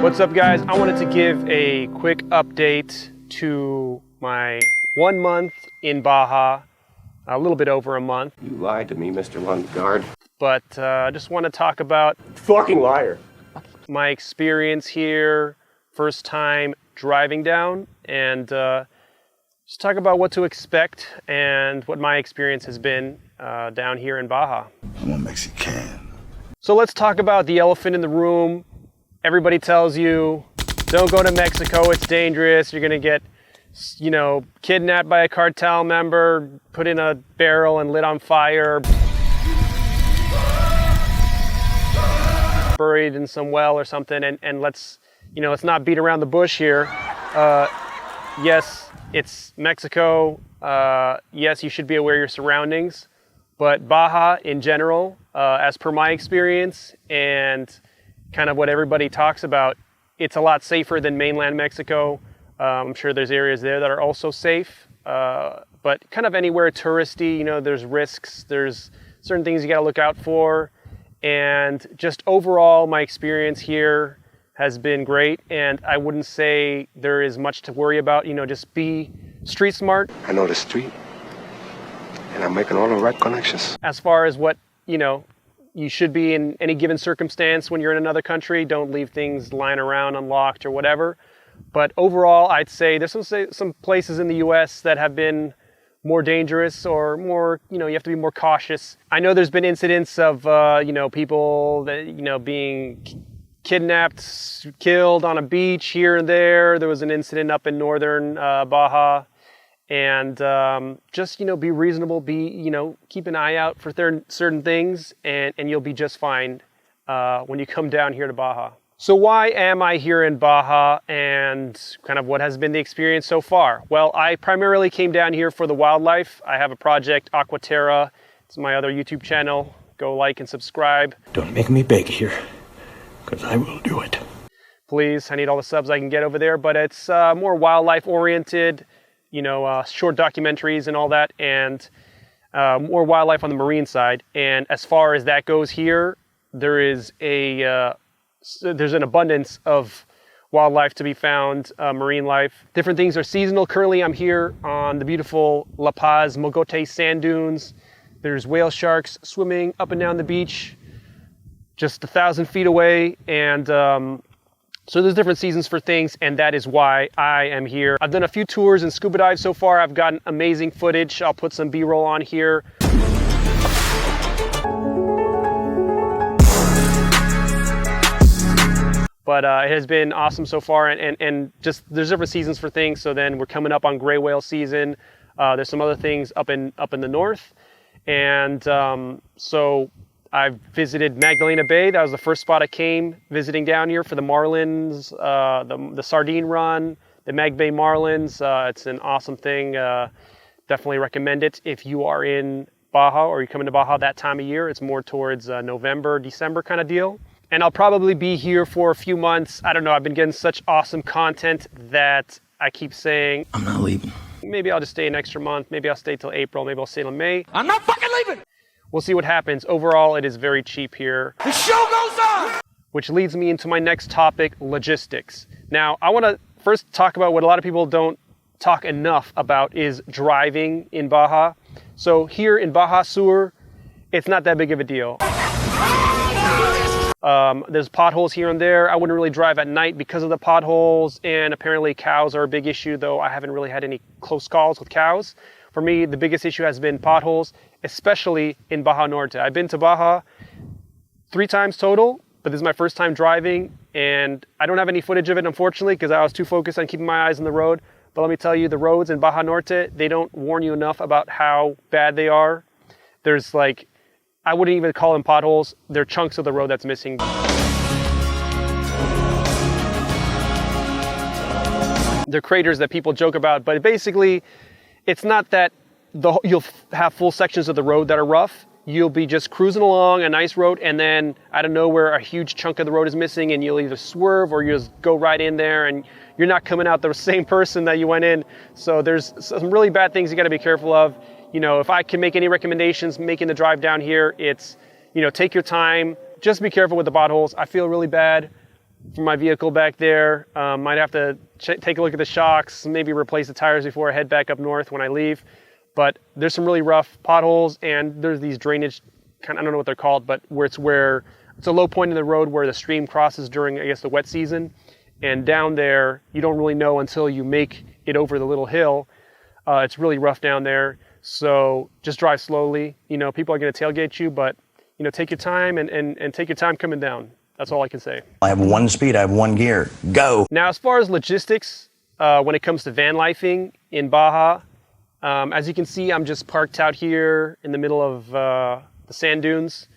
What's up, guys? I wanted to give a quick update to my 1 month in Baja, a little bit over a month. You lied to me, Mr. Lundgaard. But I just want to talk about Fucking liar. my experience here, first time driving down, and just talk about what to expect and what my experience has been down here in Baja. I'm a Mexican. So let's talk about the elephant in the room. Everybody tells you, don't go to Mexico, it's dangerous, you're gonna get, kidnapped by a cartel member, put in a barrel and lit on fire, buried in some well or something, and let's not beat around the bush here. Yes, it's Mexico. Yes, you should be aware of your surroundings, but Baja in general, as per my experience and kind of what everybody talks about, it's a lot safer than mainland Mexico. I'm sure there's areas there that are also safe, but kind of anywhere touristy, there's risks, there's certain things you got to look out for. And just overall, my experience here has been great, and I wouldn't say there is much to worry about. Just be street smart. I know the street, and I'm making all the right connections. As far as what, you should be in any given circumstance when you're in another country, don't leave things lying around unlocked or whatever. But overall, I'd say there's some places in the US that have been more dangerous or more, you have to be more cautious. I know there's been incidents of, people that, being kidnapped, killed on a beach here and there. There was an incident up in northern Baja. And just, be reasonable, keep an eye out for certain things, and you'll be just fine when you come down here to Baja. So why am I here in Baja, and kind of what has been the experience so far? Well, I primarily came down here for the wildlife. I have a project, AquaTerra. It's my other YouTube channel. Go like and subscribe. Don't make me beg here, because I will do it. Please, I need all the subs I can get over there, but it's more wildlife oriented. Short documentaries and all that, and more wildlife on the marine side. And as far as that goes here, there's an abundance of wildlife to be found, marine life. Different things are seasonal. Currently, I'm here on the beautiful La Paz Mogote sand dunes. There's whale sharks swimming up and down the beach, just 1,000 feet away, and so there's different seasons for things, and that is why I am here. I've done a few tours and scuba dives so far. I've gotten amazing footage. I'll put some B-roll on here. But it has been awesome so far, and just there's different seasons for things. So then we're coming up on gray whale season. There's some other things up in the north, and so I've visited Magdalena Bay. That was the first spot I came visiting down here for the marlins, the sardine run, the Mag Bay marlins. It's an awesome thing. Definitely recommend it if you are in Baja or you're coming to Baja that time of year. It's more towards November, December kind of deal. And I'll probably be here for a few months. I don't know. I've been getting such awesome content that I keep saying, I'm not leaving. Maybe I'll just stay an extra month. Maybe I'll stay till April. Maybe I'll stay till May. I'm not fucking leaving! We'll see what happens. Overall, it is very cheap here. The show goes on! Which leads me into my next topic, logistics. Now, I want to first talk about what a lot of people don't talk enough about is driving in Baja. So here in Baja Sur, it's not that big of a deal. There's potholes here and there. I wouldn't really drive at night because of the potholes, and apparently cows are a big issue, though I haven't really had any close calls with cows. For me, the biggest issue has been potholes, especially in Baja Norte. I've been to Baja 3 times total, but this is my first time driving, and I don't have any footage of it, unfortunately, because I was too focused on keeping my eyes on the road. But let me tell you, the roads in Baja Norte, they don't warn you enough about how bad they are. There's I wouldn't even call them potholes. They're chunks of the road that's missing. They're craters that people joke about, but basically, it's not that you'll have full sections of the road that are rough. You'll be just cruising along a nice road, and then out of nowhere, a huge chunk of the road is missing, and you'll either swerve or you just go right in there, and you're not coming out the same person that you went in. So there's some really bad things you got to be careful of. If I can make any recommendations making the drive down here, it's, take your time. Just be careful with the potholes. I feel really bad for my vehicle back there. Might have to take a look at the shocks, maybe replace the tires before I head back up north when I leave. But there's some really rough potholes, and there's these drainage, I don't know what they're called, but where it's a low point in the road where the stream crosses during, I guess, the wet season. And down there, you don't really know until you make it over the little hill. It's really rough down there. So just drive slowly. You know, people are going to tailgate you, but, you know, take your time and take your time coming down. That's all I can say. I have one speed, I have one gear. Go! Now, as far as logistics, when it comes to van lifing in Baja, as you can see, I'm just parked out here in the middle of the sand dunes.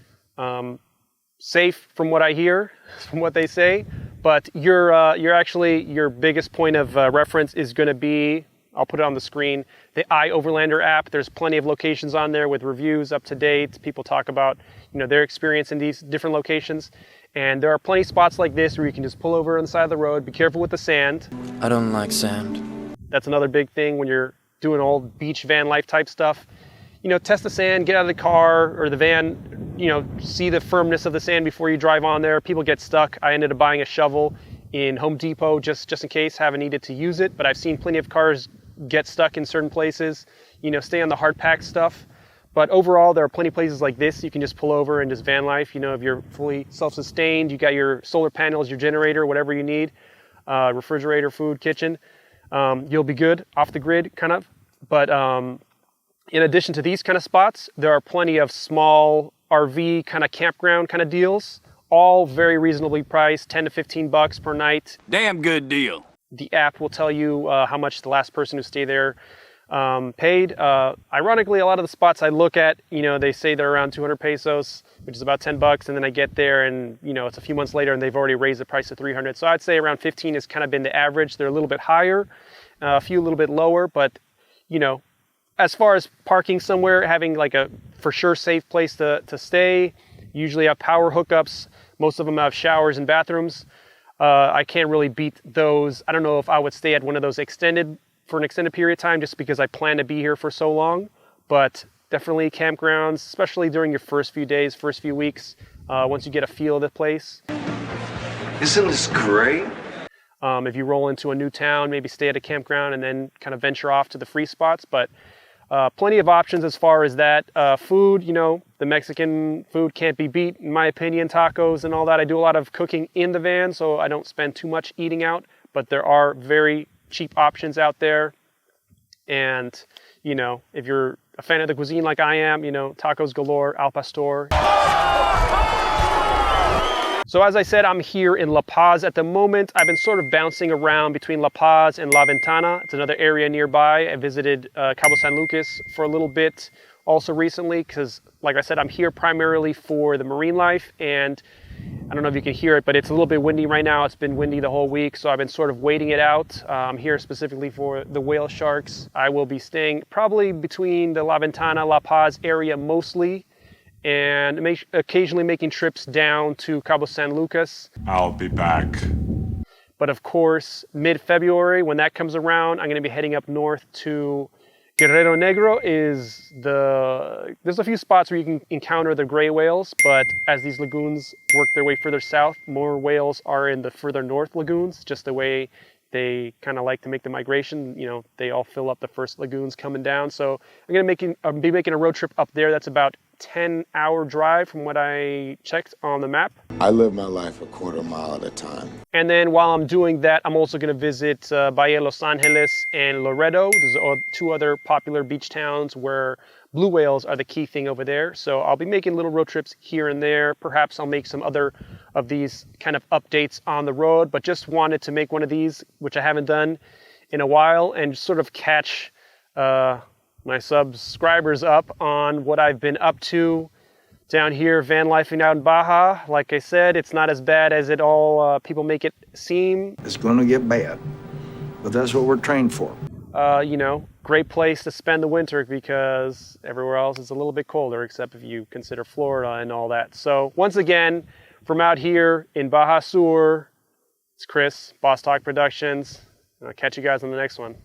Safe from what I hear, from what they say, but your biggest point of reference is going to be, I'll put it on the screen, the iOverlander app. There's plenty of locations on there with reviews up to date. People talk about, you know, their experience in these different locations. And there are plenty of spots like this where you can just pull over on the side of the road. Be careful with the sand. I don't like sand. That's another big thing when you're doing old beach van life type stuff. You know, test the sand, get out of the car or the van, you know, see the firmness of the sand before you drive on there. People get stuck. I ended up buying a shovel in Home Depot just in case, haven't needed to use it, but I've seen plenty of cars get stuck in certain places. You know, stay on the hard packed stuff. But overall, there are plenty of places like this you can just pull over and just van life. You know, if you're fully self-sustained, you got your solar panels, your generator, whatever you need, refrigerator, food, kitchen, you'll be good off the grid, kind of. But in addition to these kind of spots, there are plenty of small RV kind of campground kind of deals, all very reasonably priced, 10 to 15 bucks per night. Damn good deal. The app will tell you how much the last person who stayed there paid. Ironically, a lot of the spots I look at, you know, they say they're around 200 pesos, which is about 10 bucks, and then I get there and, you know, it's a few months later and they've already raised the price to 300. So I'd say around 15 has kind of been the average. They're a little bit higher, a few a little bit lower, but, you know, as far as parking somewhere, having like a for sure safe place to stay, usually have power hookups. Most of them have showers and bathrooms. I can't really beat those. I don't know if I would stay at one of those for an extended period of time just because I plan to be here for so long, but definitely campgrounds, especially during your first few days, first few weeks, once you get a feel of the place. Isn't this great? If you roll into a new town, maybe stay at a campground and then kind of venture off to the free spots, but plenty of options as far as that. Food, you know, the Mexican food can't be beat, in my opinion, tacos and all that. I do a lot of cooking in the van, so I don't spend too much eating out, but there are very cheap options out there. And, you know, if you're a fan of the cuisine like I am, you know, tacos galore, al pastor. So as I said, I'm here in La Paz at the moment. I've been sort of bouncing around between La Paz and La Ventana. It's another area nearby. I visited Cabo San Lucas for a little bit also recently because, like I said, I'm here primarily for the marine life, and I don't know if you can hear it, but it's a little bit windy right now. It's been windy the whole week, so I've been sort of waiting it out. I'm here specifically for the whale sharks. I will be staying probably between the La Ventana, La Paz area mostly, and occasionally making trips down to Cabo San Lucas. I'll be back. But of course, mid-February, when that comes around, I'm going to be heading up north to Guerrero Negro. There's a few spots where you can encounter the gray whales, but as these lagoons work their way further south, more whales are in the further north lagoons, just the way they kind of like to make the migration. You know, they all fill up the first lagoons coming down. So I'm going to be making a road trip up there. That's about 10-hour drive from what I checked on the map. I live my life a quarter mile at a time. And then while I'm doing that, I'm also going to visit Bahia Los Angeles and Loreto. There's two other popular beach towns where blue whales are the key thing over there. So I'll be making little road trips here and there. Perhaps I'll make some other of these kind of updates on the road, but just wanted to make one of these, which I haven't done in a while, and sort of catch my subscribers up on what I've been up to down here van lifing out in Baja. Like I said, it's not as bad as it all people make it seem. It's going to get bad, but that's what we're trained for. You know, great place to spend the winter because everywhere else is a little bit colder, except if you consider Florida and all that. So once again, from out here in Baja Sur, it's Chris, Boss Talk Productions. I'll catch you guys on the next one.